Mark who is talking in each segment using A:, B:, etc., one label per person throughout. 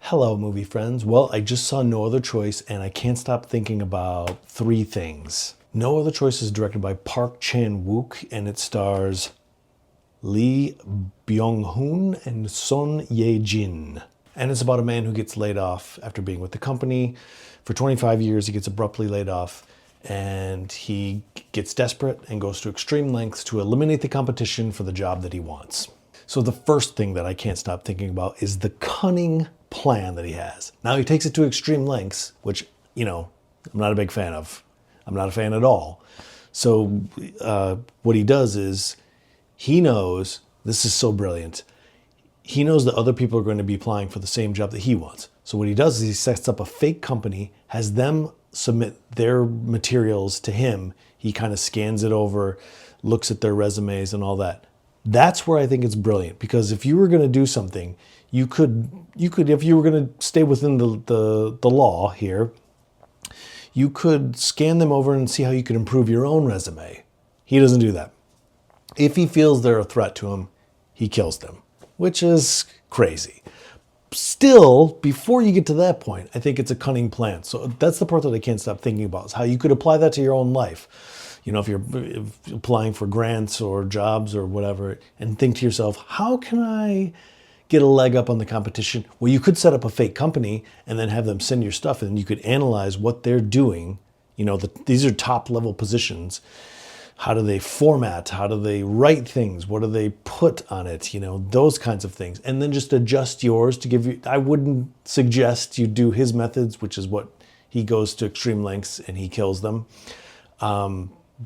A: Hello, movie friends. Well, I just saw No Other Choice, and I can't stop thinking about three things. No Other Choice is directed by Park Chan-wook, and it stars Lee Byung-hun and Son Ye-jin. And it's about a man who gets laid off after being with the company. For 25 years, he gets abruptly laid off, and he gets desperate and goes to extreme lengths to eliminate the competition for the job that he wants. So the first thing that I can't stop thinking about is the cunning plan that he has. Now he takes it to extreme lengths, which, I'm not a big fan of. I'm not a fan at all. So what he does is he knows, this is so brilliant, he knows that other people are going to be applying for the same job that he wants. So what he does is he sets up a fake company, has them submit their materials to him. He kind of scans it over, looks at their resumes and all that. That's where I think it's brilliant, because if you were going to do something, you could, if you were going to stay within the law here, you could scan them over and see how you could improve your own resume. He doesn't do that. If he feels they're a threat to him, he kills them, which is crazy. Still, before you get to that point, I think it's a cunning plan. So that's the part that I can't stop thinking about, is how you could apply that to your own life. If you're applying for grants or jobs or whatever, and think to yourself, how can I get a leg up on the competition? Well, you could set up a fake company and then have them send your stuff, and you could analyze what they're doing. These are top level positions. How do they format? How do they write things? What do they put on it? Those kinds of things. And then just adjust yours to give you, I wouldn't suggest you do his methods, which is what he goes to extreme lengths and he kills them.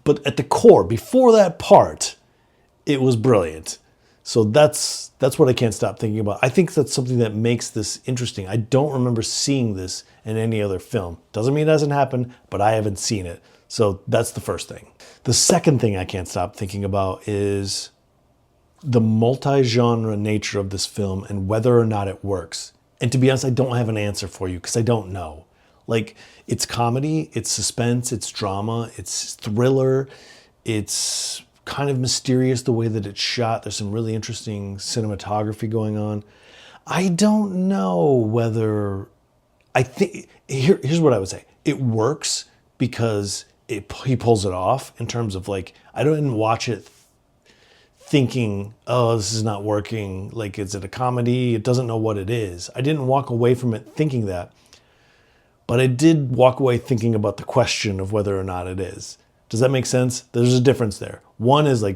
A: But at the core, before that part, it was brilliant. So that's what I can't stop thinking about. I think that's something that makes this interesting. I don't remember seeing this in any other film. Doesn't mean it hasn't happened, but I haven't seen it. So that's the first thing. The second thing I can't stop thinking about is the multi-genre nature of this film and whether or not it works. And to be honest, I don't have an answer for you because I don't know. It's comedy, it's suspense, it's drama, it's thriller, it's kind of mysterious the way that it's shot. There's some really interesting cinematography going on. I don't know whether, here's what I would say. It works because he pulls it off in terms of I didn't watch it thinking, oh, this is not working. Is it a comedy? It doesn't know what it is. I didn't walk away from it thinking that. But I did walk away thinking about the question of whether or not it is. Does that make sense? There's a difference there. One is I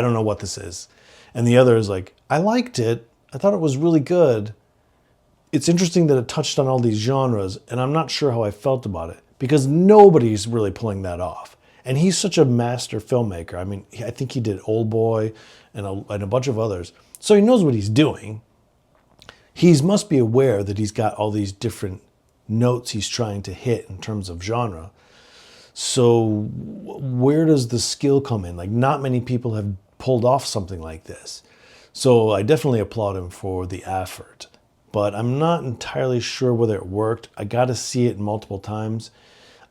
A: don't know what this is. And the other is I liked it. I thought it was really good. It's interesting that it touched on all these genres, and I'm not sure how I felt about it, because nobody's really pulling that off. And he's such a master filmmaker. I mean, I think he did Old Boy and a bunch of others. So he knows what he's doing. He must be aware that he's got all these different notes he's trying to hit in terms of genre. So where does the skill come in? Not many people have pulled off something like this. So I definitely applaud him for the effort, but I'm not entirely sure whether it worked. I got to see it multiple times.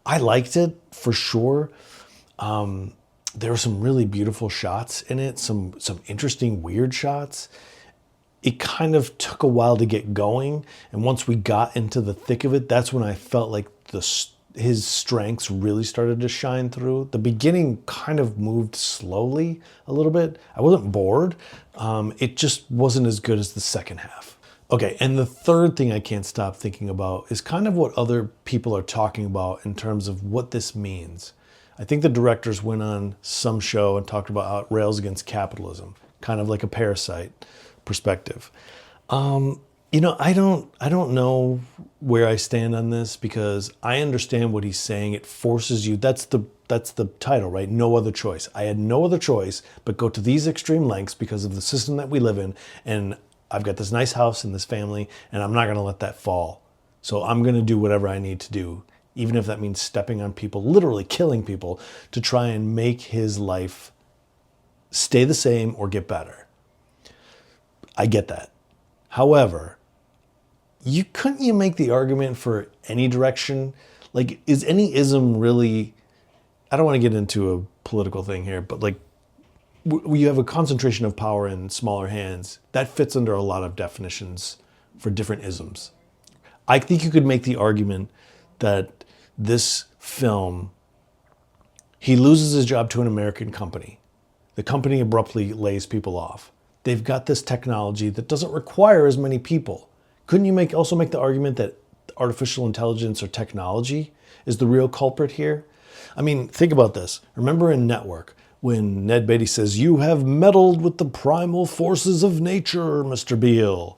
A: I liked it for sure. There were some really beautiful shots in it, some interesting weird shots. It kind of took a while to get going, and once we got into the thick of it, that's when I felt like his strengths really started to shine through. The beginning kind of moved slowly a little bit. I wasn't bored. It just wasn't as good as the second half. Okay, and the third thing I can't stop thinking about is kind of what other people are talking about in terms of what this means. I think the directors went on some show and talked about how it rails against capitalism, kind of like a Parasite perspective. I don't know where I stand on this, because I understand what he's saying. It forces you. That's the title, right? No other choice. I had no other choice but go to these extreme lengths because of the system that we live in. And I've got this nice house and this family, and I'm not going to let that fall. So I'm going to do whatever I need to do, even if that means stepping on people, literally killing people, to try and make his life stay the same or get better. I get that. However, couldn't you make the argument for any direction? Is any ism really, I don't want to get into a political thing here, but you have a concentration of power in smaller hands. That fits under a lot of definitions for different isms. I think you could make the argument that this film, he loses his job to an American company. The company abruptly lays people off. They've got this technology that doesn't require as many people. Couldn't you also make the argument that artificial intelligence or technology is the real culprit here? I mean, think about this. Remember in Network, when Ned Beatty says, "You have meddled with the primal forces of nature, Mr. Beale,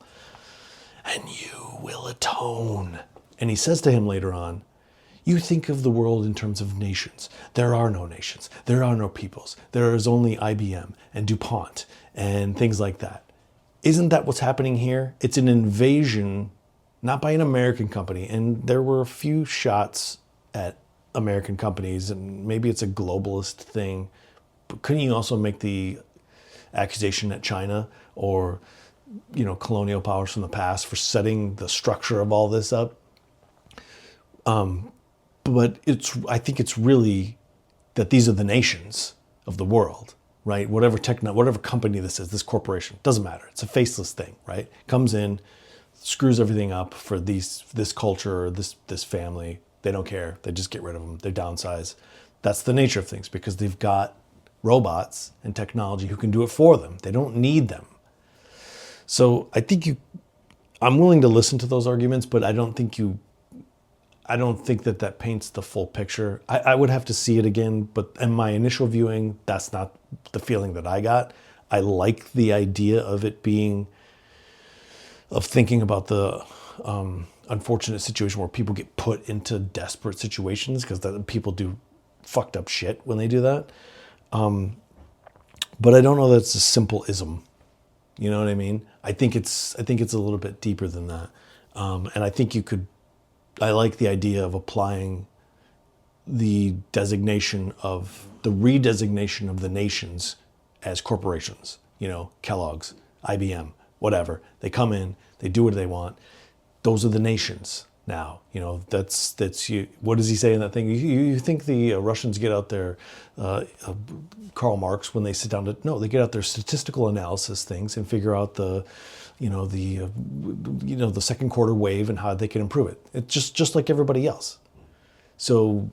A: and you will atone." And he says to him later on, "You think of the world in terms of nations. There are no nations. There are no peoples. There is only IBM and DuPont and things like that." Isn't that what's happening here? It's an invasion, not by an American company. And there were a few shots at American companies, and maybe it's a globalist thing. But couldn't you also make the accusation at China or, colonial powers from the past for setting the structure of all this up? But I think it's really that these are the nations of the world, right? Whatever company this is, this corporation, doesn't matter. It's a faceless thing, right? Comes in, screws everything up for this culture or this family. They don't care. They just get rid of them. They downsize. That's the nature of things because they've got robots and technology who can do it for them. They don't need them. So I'm willing to listen to those arguments, but I don't think that paints the full picture. I would have to see it again, but in my initial viewing, that's not the feeling that I got. I like the idea of thinking about the unfortunate situation where people get put into desperate situations because people do fucked up shit when they do that. But I don't know that it's a simple ism. You know what I mean? I think it's a little bit deeper than that. And I think I like the idea of applying the redesignation of the nations as corporations. Kellogg's, IBM, whatever. They come in, they do what they want. Those are the nations now. That's you. What does he say in that thing? You think the Russians get out their Karl Marx when they sit down they get out their statistical analysis things and figure out the second quarter wave and how they can improve it. It's just like everybody else. So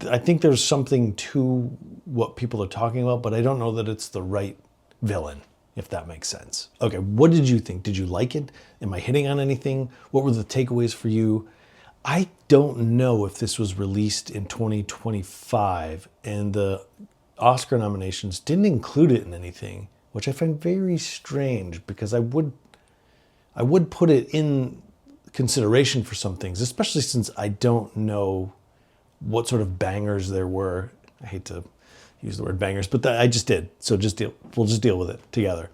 A: I think there's something to what people are talking about, but I don't know that it's the right villain, if that makes sense. Okay, what did you think? Did you like it? Am I hitting on anything? What were the takeaways for you? I don't know if this was released in 2025 and the Oscar nominations didn't include it in anything, which I find very strange because I would put it in consideration for some things, especially since I don't know what sort of bangers there were. I hate to use the word bangers, but I just did. So we'll just deal with it together.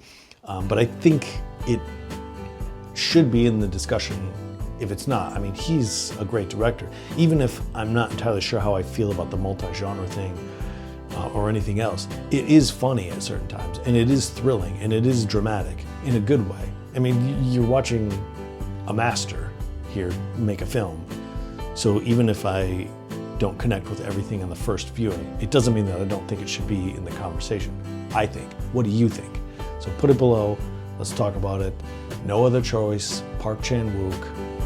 A: But I think it should be in the discussion if it's not. I mean, he's a great director. Even if I'm not entirely sure how I feel about the multi-genre thing or anything else, it is funny at certain times, and it is thrilling, and it is dramatic in a good way. I mean, you're watching a master here make a film. So even if I don't connect with everything on the first viewing, it doesn't mean that I don't think it should be in the conversation. I think. What do you think? So put it below. Let's talk about it. No Other Choice, Park Chan-wook.